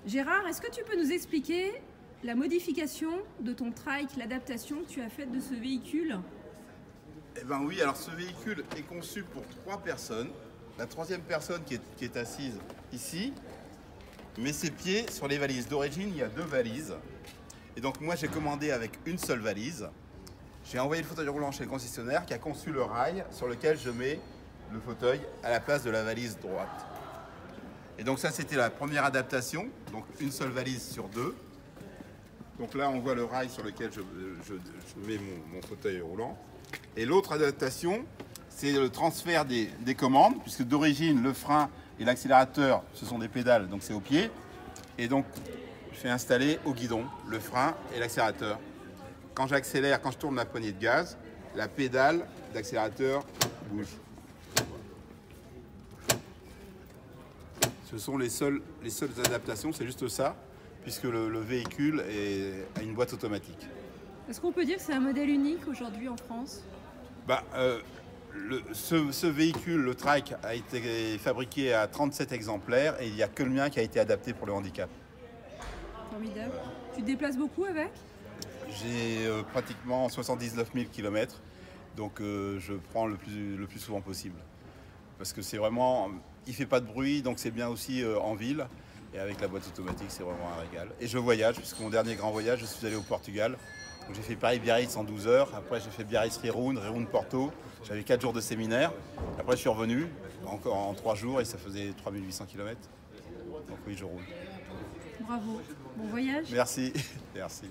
Gérard, est-ce que tu peux nous expliquer la modification de ton trike, l'adaptation que tu as faite de ce véhicule? Eh bien oui, alors ce véhicule est conçu pour 3 personnes. La troisième personne qui est assise ici met ses pieds sur les valises. D'origine, il y a 2 valises. Et donc moi, j'ai commandé avec une seule valise. J'ai envoyé le fauteuil roulant chez le concessionnaire qui a conçu le rail sur lequel je mets le fauteuil à la place de la valise droite. Et donc ça, c'était la première adaptation. Donc une seule valise sur 2. Donc là, on voit le rail sur lequel je mets mon fauteuil roulant. Et l'autre adaptation, c'est le transfert des commandes, puisque d'origine, le frein et l'accélérateur, ce sont des pédales, donc c'est au pied. Et donc, je fais installer au guidon le frein et l'accélérateur. Quand j'accélère, quand je tourne la poignée de gaz, la pédale d'accélérateur bouge. Ce sont les seules adaptations, c'est juste ça, puisque le véhicule a une boîte automatique. Est-ce qu'on peut dire que c'est un modèle unique aujourd'hui en France? Ce véhicule, le trike, a été fabriqué à 37 exemplaires et il n'y a que le mien qui a été adapté pour le handicap. Formidable. Tu te déplaces beaucoup avec? J'ai pratiquement 79 000 km, donc je prends le plus souvent possible. Parce que c'est vraiment, il ne fait pas de bruit, donc c'est bien aussi en ville. Et avec la boîte automatique, c'est vraiment un régal. Et je voyage, puisque mon dernier grand voyage, je suis allé au Portugal. J'ai fait Paris-Biarritz en 12 heures. Après, j'ai fait Biarritz-Riroun, Riroun-Porto. J'avais 4 jours de séminaire. Après, je suis revenu encore en 3 jours et ça faisait 3800 km. Donc oui, je roule. Bravo. Bon voyage. Merci. Merci.